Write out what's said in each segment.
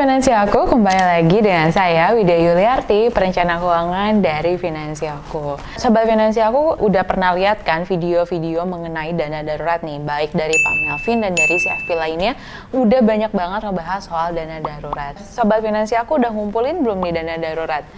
Finansialku, kembali lagi dengan saya Widya Yuliarti, perencana keuangan dari Finansialku. Sobat Finansialku udah pernah lihat kan video-video mengenai dana darurat nih, baik dari Pak Melvin dan dari CFP lainnya, udah banyak banget ngebahas soal dana darurat. Sobat Finansialku udah ngumpulin belum nih dana darurat?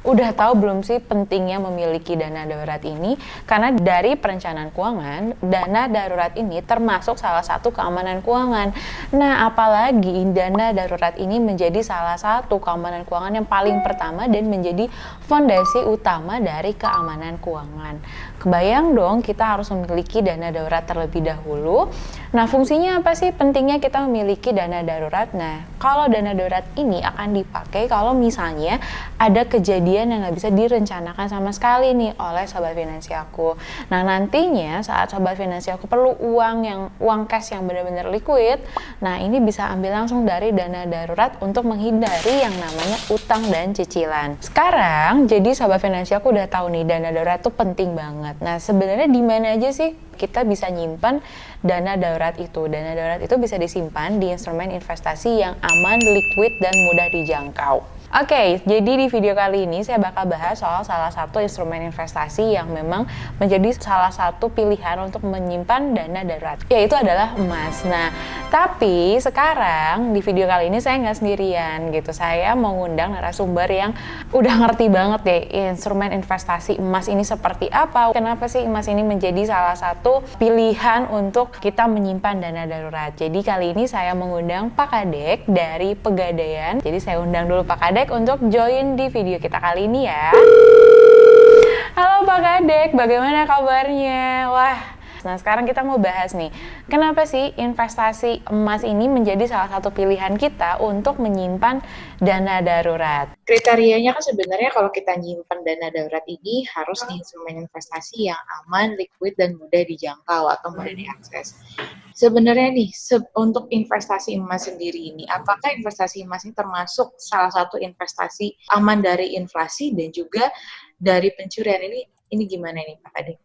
Udah tahu belum sih pentingnya memiliki dana darurat ini? Karena dari perencanaan keuangan, dana darurat ini termasuk salah satu keamanan keuangan. Nah, apalagi dana darurat ini menjadi salah satu keamanan keuangan yang paling pertama dan menjadi fondasi utama dari keamanan keuangan. Kebayang dong kita harus memiliki dana darurat terlebih dahulu. Nah, fungsinya apa sih pentingnya kita memiliki dana darurat? Nah, kalau dana darurat ini akan dipakai kalau misalnya ada kejadian yang nggak bisa direncanakan sama sekali nih oleh Sobat Finansialku. Nah, nantinya saat Sobat Finansialku perlu uang cash yang benar-benar liquid, nah ini bisa ambil langsung dari dana darurat untuk menghindari yang namanya utang dan cicilan. Sekarang, jadi Sobat Finansialku udah tahu nih dana darurat itu penting banget. Nah, sebenarnya di mana aja sih kita bisa nyimpan dana darurat itu? Dana darurat itu bisa disimpan di instrumen investasi yang aman, liquid, dan mudah dijangkau. Oke, jadi di video kali ini saya bakal bahas soal salah satu instrumen investasi yang memang menjadi salah satu pilihan untuk menyimpan dana darurat, yaitu adalah emas. Nah, tapi sekarang di video kali ini saya nggak sendirian gitu. Saya mau ngundang narasumber yang udah ngerti banget deh instrumen investasi emas ini seperti apa. Kenapa sih emas ini menjadi salah satu pilihan untuk kita menyimpan dana darurat. Jadi kali ini saya mengundang Pak Kadek dari Pegadaian. Jadi saya undang dulu Pak Kadek untuk join di video kita kali ini ya. Halo Pak Kadek, bagaimana kabarnya? Wah, nah sekarang kita mau bahas nih, kenapa sih investasi emas ini menjadi salah satu pilihan kita untuk menyimpan dana darurat? Kriterianya kan sebenarnya kalau kita nyimpan dana darurat ini harus di instrumen investasi yang aman, liquid, dan mudah dijangkau atau mudah diakses. Sebenarnya nih, untuk investasi emas sendiri ini, apakah investasi emas ini termasuk salah satu investasi aman dari inflasi dan juga dari pencurian? Ini gimana nih Pak Kadek?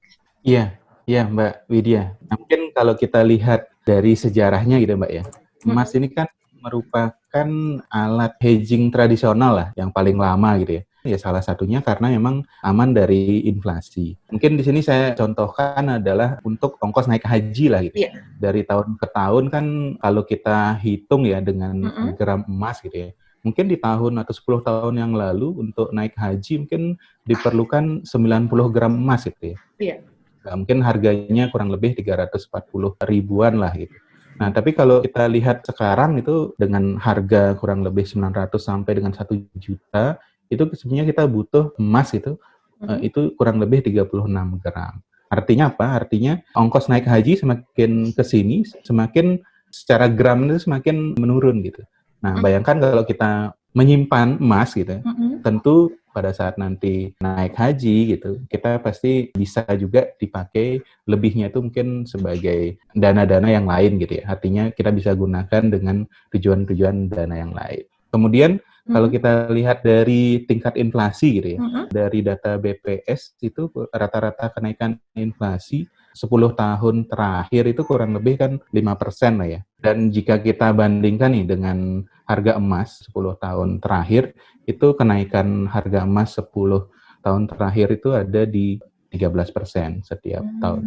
Iya Mbak Widya. Nah, mungkin kalau kita lihat dari sejarahnya gitu Mbak ya, emas ini kan merupakan alat hedging tradisional lah yang paling lama gitu ya. Ya salah satunya karena memang aman dari inflasi. Mungkin di sini saya contohkan adalah untuk ongkos naik haji lah gitu. Yeah. Dari tahun ke tahun kan kalau kita hitung ya dengan gram emas gitu ya. Mungkin di tahun atau 10 tahun yang lalu untuk naik haji mungkin diperlukan 90 gram emas gitu ya. Yeah. Nah, mungkin harganya kurang lebih 340 ribuan lah gitu. Nah, tapi kalau kita lihat sekarang itu dengan harga kurang lebih 900 sampai dengan 1 juta, itu sebenarnya kita butuh emas itu kurang lebih 36 gram. Artinya apa? Artinya ongkos naik haji semakin ke sini, semakin secara gram itu semakin menurun gitu. Nah, bayangkan kalau kita menyimpan emas gitu, tentu pada saat nanti naik haji gitu, kita pasti bisa juga dipakai lebihnya itu mungkin sebagai dana-dana yang lain gitu ya. Artinya kita bisa gunakan dengan tujuan-tujuan dana yang lain. Kemudian kalau kita lihat dari tingkat inflasi gitu ya, dari data BPS itu rata-rata kenaikan inflasi 10 tahun terakhir itu kurang lebih kan 5% lah ya. Dan jika kita bandingkan nih dengan harga emas 10 tahun terakhir, itu kenaikan harga emas 10 tahun terakhir itu ada di 13% setiap tahun.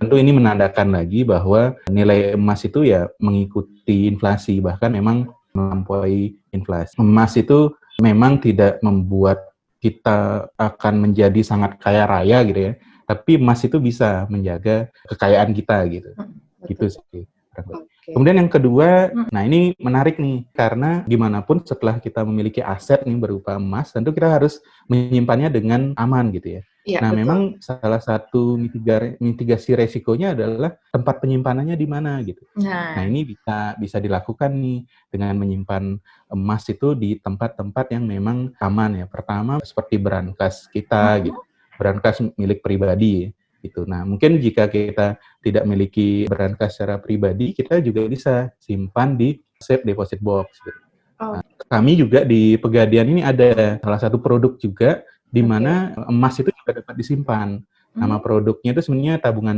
Tentu ini menandakan lagi bahwa nilai emas itu ya mengikuti inflasi, bahkan memang melampaui inflasi. Emas itu memang tidak membuat kita akan menjadi sangat kaya raya gitu ya, tapi emas itu bisa menjaga kekayaan kita gitu. Gitu sih. Kemudian yang kedua, nah ini menarik nih, karena gimana pun setelah kita memiliki aset nih berupa emas, tentu kita harus menyimpannya dengan aman gitu ya. Ya, nah, betul. Memang salah satu mitigasi resikonya adalah tempat penyimpanannya di mana gitu. Nah, ini bisa dilakukan nih dengan menyimpan emas itu di tempat-tempat yang memang aman ya. Pertama seperti brankas kita gitu, brankas milik pribadi gitu. Nah, mungkin jika kita tidak memiliki brankas secara pribadi, kita juga bisa simpan di safe deposit box gitu. Nah, kami juga di Pegadaian ini ada salah satu produk juga di mana emas itu juga dapat disimpan. Nama produknya itu sebenarnya tabungan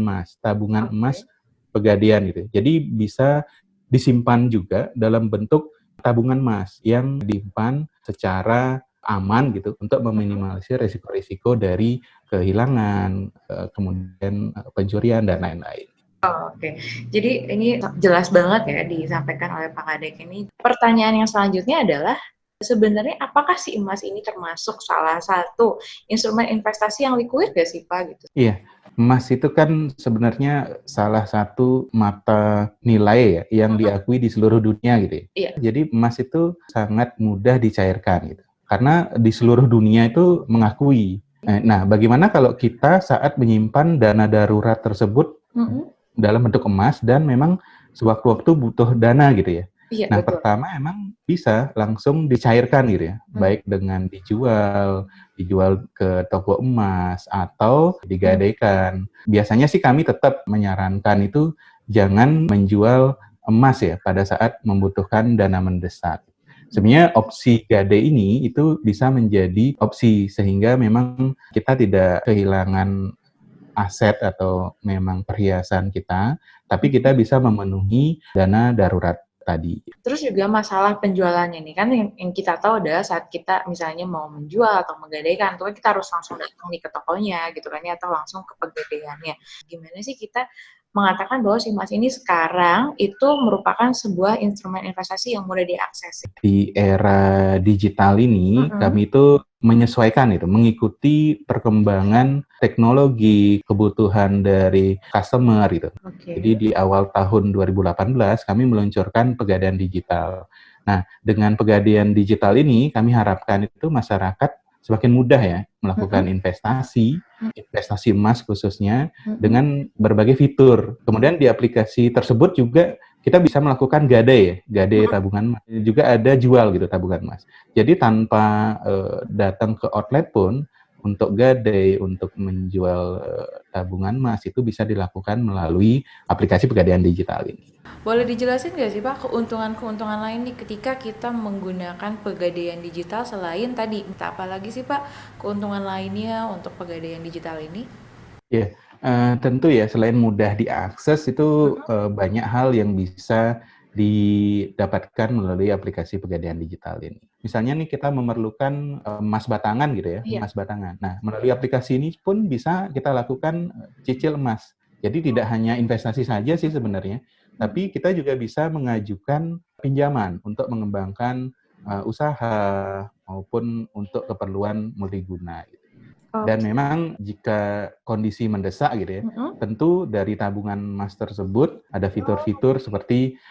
emas Pegadaian gitu. Jadi bisa disimpan juga dalam bentuk tabungan emas yang disimpan secara aman gitu untuk meminimalisir risiko-risiko dari kehilangan, kemudian pencurian dan lain-lain. Oh, oke. Jadi ini jelas banget ya disampaikan oleh Pak Kadek ini. Pertanyaan yang selanjutnya adalah sebenarnya apakah si emas ini termasuk salah satu instrumen investasi yang liquid gak sih Pak gitu? Iya, emas itu kan sebenarnya salah satu mata nilai ya yang diakui di seluruh dunia gitu ya. Iya. Jadi emas itu sangat mudah dicairkan gitu. Karena di seluruh dunia itu mengakui. Nah, bagaimana kalau kita saat menyimpan dana darurat tersebut dalam bentuk emas dan memang sewaktu-waktu butuh dana gitu ya. Iya, Nah, betul. pertama emang bisa langsung dicairkan gitu ya, baik dengan dijual ke toko emas atau digadaikan. Biasanya sih kami tetap menyarankan itu jangan menjual emas ya pada saat membutuhkan dana mendesak. Sebenarnya opsi gadai ini itu bisa menjadi opsi sehingga memang kita tidak kehilangan aset atau memang perhiasan kita, tapi kita bisa memenuhi dana darurat tadi. Terus juga masalah penjualannya nih, kan yang kita tahu adalah saat kita misalnya mau menjual atau menggadaikan, itu kan kita harus langsung datang nih ke tokonya gitu kan ya, atau langsung ke pegadaiannya. Gimana sih kita mengatakan bahwa si emas ini sekarang itu merupakan sebuah instrumen investasi yang mudah diakses? Di era digital ini, kami itu menyesuaikan itu, mengikuti perkembangan teknologi, kebutuhan dari customer gitu. Jadi di awal tahun 2018 kami meluncurkan Pegadaian Digital. Nah, dengan Pegadaian Digital ini kami harapkan itu masyarakat semakin mudah ya melakukan investasi emas khususnya dengan berbagai fitur. Kemudian di aplikasi tersebut juga kita bisa melakukan gadai tabungan emas. Juga ada jual gitu tabungan emas. Jadi tanpa datang ke outlet pun untuk gadai, untuk menjual tabungan emas itu bisa dilakukan melalui aplikasi Pegadaian Digital ini. Boleh dijelasin nggak sih Pak keuntungan-keuntungan lain nih ketika kita menggunakan Pegadaian Digital selain tadi, apa lagi sih Pak keuntungan lainnya untuk Pegadaian Digital ini? Ya, tentu ya selain mudah diakses itu banyak hal yang bisa didapatkan melalui aplikasi Pegadaian Digital ini. Misalnya nih kita memerlukan emas batangan gitu ya, emas batangan. Nah, melalui aplikasi ini pun bisa kita lakukan cicil emas. Jadi tidak hanya investasi saja sih sebenarnya, tapi kita juga bisa mengajukan pinjaman untuk mengembangkan usaha maupun untuk keperluan multiguna. Dan memang jika kondisi mendesak gitu ya, tentu dari tabungan emas tersebut ada fitur-fitur seperti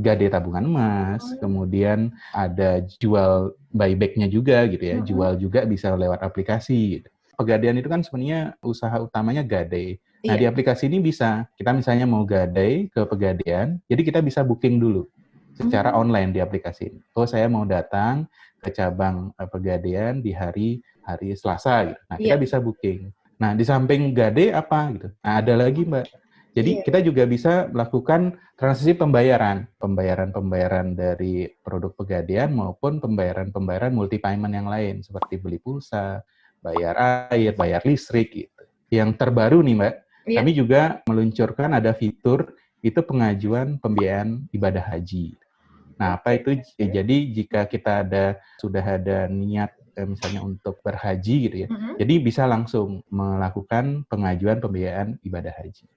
gadai tabungan emas, kemudian ada jual buyback-nya juga gitu ya, jual juga bisa lewat aplikasi gitu. Pegadaian itu kan sebenarnya usaha utamanya gadai. Nah, di aplikasi ini bisa, kita misalnya mau gadai ke Pegadaian, jadi kita bisa booking dulu secara online di aplikasi ini. Oh, saya mau datang ke cabang Pegadaian di hari Selasa gitu. Nah, kita bisa booking. Nah, di samping gade apa gitu. Nah, ada lagi Mbak. Jadi kita juga bisa melakukan transaksi pembayaran dari produk Pegadaian maupun pembayaran multi payment yang lain seperti beli pulsa, bayar air, bayar listrik gitu. Yang terbaru nih Mbak, kami juga meluncurkan ada fitur itu pengajuan pembiayaan ibadah haji. Nah, apa itu? Jadi jika kita sudah ada niat misalnya untuk berhaji gitu ya, jadi bisa langsung melakukan pengajuan pembiayaan ibadah haji.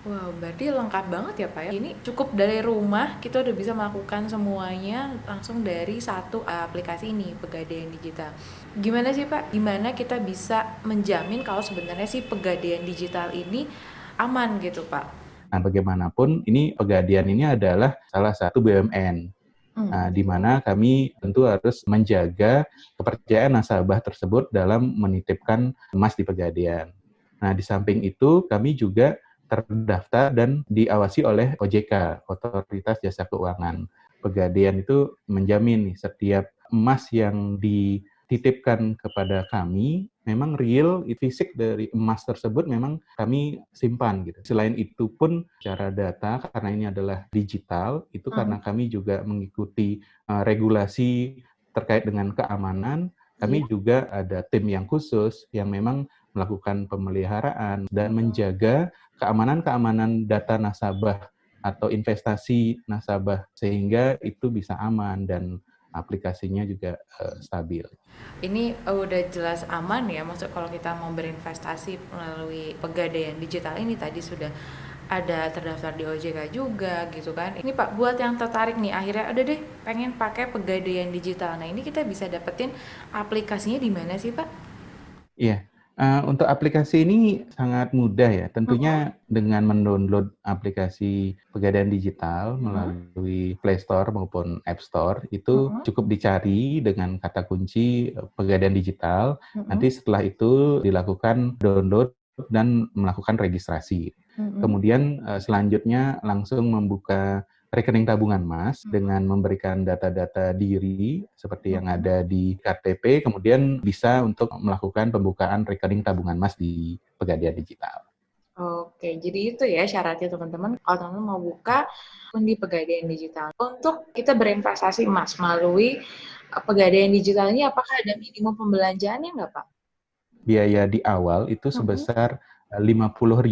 Wow, berarti lengkap banget ya Pak ya. Ini cukup dari rumah kita udah bisa melakukan semuanya langsung dari satu aplikasi ini, Pegadaian Digital. Gimana sih Pak? Gimana kita bisa menjamin kalau sebenarnya sih Pegadaian Digital ini aman gitu Pak? Nah, bagaimanapun ini Pegadaian ini adalah salah satu BUMN. Nah, di mana kami tentu harus menjaga kepercayaan nasabah tersebut dalam menitipkan emas di Pegadaian. Nah, di samping itu kami juga terdaftar dan diawasi oleh OJK, Otoritas Jasa Keuangan. Pegadaian itu menjamin nih, setiap emas yang dititipkan kepada kami memang real, fisik dari emas tersebut memang kami simpan gitu. Selain itu pun secara data karena ini adalah digital, itu karena kami juga mengikuti regulasi terkait dengan keamanan, kami juga ada tim yang khusus yang memang melakukan pemeliharaan dan menjaga keamanan data nasabah atau investasi nasabah sehingga itu bisa aman dan aplikasinya juga stabil. Ini udah jelas aman ya, maksud kalau kita mau berinvestasi melalui Pegadaian Digital ini tadi sudah ada terdaftar di OJK juga gitu kan. Ini Pak, buat yang tertarik nih akhirnya udah deh pengen pakai Pegadaian Digital. Nah ini kita bisa dapetin aplikasinya di mana sih Pak? Iya. Untuk aplikasi ini sangat mudah ya, tentunya dengan mendownload aplikasi Pegadaian Digital melalui Play Store maupun App Store, itu cukup dicari dengan kata kunci Pegadaian Digital, nanti setelah itu dilakukan download dan melakukan registrasi. Kemudian selanjutnya langsung membuka rekening tabungan emas dengan memberikan data-data diri seperti yang ada di KTP, kemudian bisa untuk melakukan pembukaan rekening tabungan emas di Pegadaian Digital. Oke, jadi itu ya syaratnya teman-teman. Kalau teman-teman mau buka akun di Pegadaian Digital. Untuk kita berinvestasi emas melalui Pegadaian Digital ini, apakah ada minimum pembelanjaannya nggak Pak? Biaya di awal itu sebesar 50.000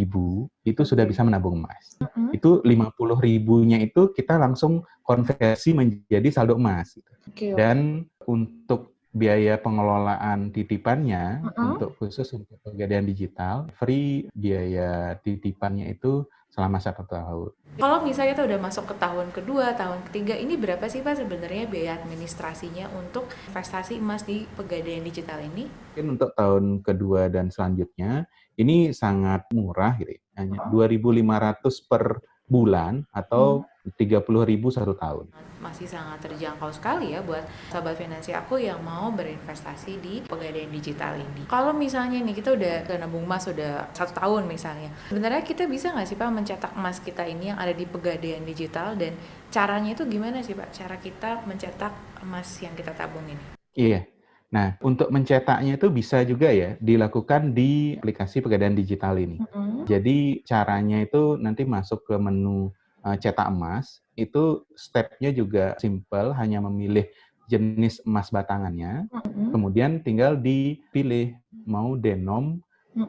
itu sudah bisa menabung emas. Itu 50.000-nya itu kita langsung konversi menjadi saldo emas. Dan untuk biaya pengelolaan titipannya, untuk khusus untuk Pegadaian Digital, free biaya titipannya itu selama 1 tahun. Kalau misalnya kita udah masuk ke tahun kedua, tahun ketiga, ini berapa sih Pak sebenarnya biaya administrasinya untuk investasi emas di Pegadaian Digital ini? Mungkin untuk tahun kedua dan selanjutnya, ini sangat murah gitu, hanya 2.500 per bulan atau 30.000 1 tahun. Masih sangat terjangkau sekali ya buat sahabat finansi aku yang mau berinvestasi di Pegadaian Digital ini. Kalau misalnya nih kita udah nabung emas udah 1 tahun misalnya, sebenarnya kita bisa nggak sih Pak mencetak emas kita ini yang ada di Pegadaian Digital, dan caranya itu gimana sih Pak? Cara kita mencetak emas yang kita tabung ini? Iya. Nah, untuk mencetaknya itu bisa juga ya dilakukan di aplikasi Pegadaian Digital ini. Jadi caranya itu nanti masuk ke menu cetak emas, itu step-nya juga simple, hanya memilih jenis emas batangannya, kemudian tinggal dipilih mau denom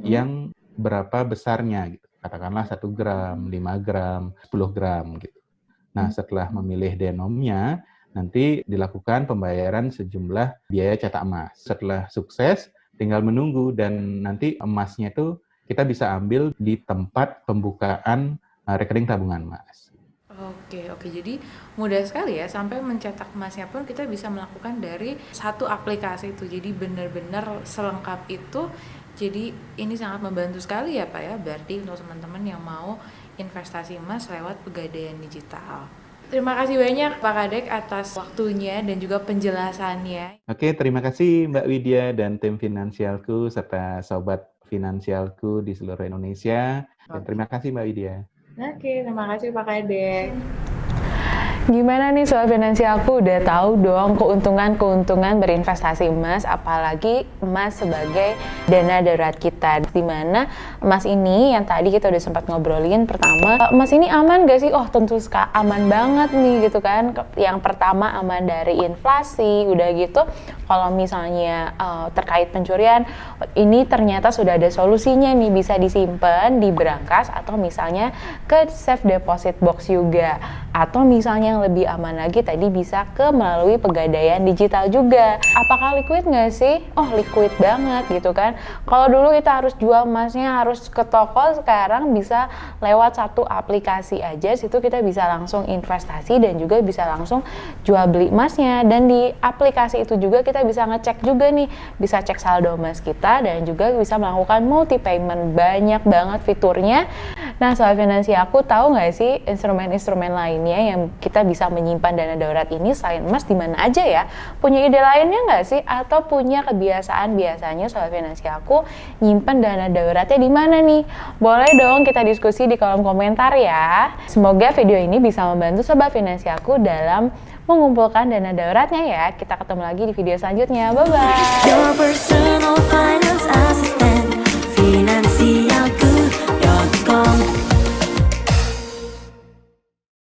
yang berapa besarnya gitu. Katakanlah 1 gram, 5 gram, 10 gram gitu. Nah, setelah memilih denomnya, nanti dilakukan pembayaran sejumlah biaya cetak emas. Setelah sukses, tinggal menunggu dan nanti emasnya itu kita bisa ambil di tempat pembukaan rekening tabungan emas. Oke, jadi mudah sekali ya, sampai mencetak emasnya pun kita bisa melakukan dari satu aplikasi itu. Jadi benar-benar selengkap itu. Jadi ini sangat membantu sekali ya Pak ya, berarti untuk teman-teman yang mau investasi emas lewat Pegadaian Digital. Terima kasih banyak Pak Kadek atas waktunya dan juga penjelasannya. Oke, terima kasih Mbak Widya dan tim finansialku serta sobat finansialku di seluruh Indonesia. Dan terima kasih Mbak Widya. Oke, terima kasih Pak Kadek. Gimana nih soal finansialku, udah tahu dong keuntungan-keuntungan berinvestasi emas, apalagi emas sebagai dana darurat kita. Dimana emas ini yang tadi kita udah sempat ngobrolin, pertama, emas ini aman gak sih? Oh tentu aman banget nih gitu kan. Yang pertama aman dari inflasi, udah gitu kalau misalnya terkait pencurian, ini ternyata sudah ada solusinya nih, bisa disimpan di brankas atau misalnya ke safe deposit box juga. Atau misalnya yang lebih aman lagi tadi bisa ke melalui Pegadaian Digital juga. Apakah liquid nggak sih? Oh liquid banget gitu kan. Kalau dulu kita harus jual emasnya harus ke toko, sekarang bisa lewat satu aplikasi aja, situ kita bisa langsung investasi dan juga bisa langsung jual beli emasnya. Dan di aplikasi itu juga kita bisa ngecek juga nih, bisa cek saldo emas kita dan juga bisa melakukan multi payment, banyak banget fiturnya. Nah soal finansi aku tahu nggak sih instrumen-instrumen lainnya yang kita bisa menyimpan dana darurat ini selain emas di mana aja ya? Punya ide lainnya nggak sih? Atau punya kebiasaan biasanya soal finansi aku nyimpan dana daruratnya di mana nih? Boleh dong kita diskusi di kolom komentar ya. Semoga video ini bisa membantu sobat finansi aku dalam mengumpulkan dana daruratnya ya. Kita ketemu lagi di video selanjutnya. Bye-bye.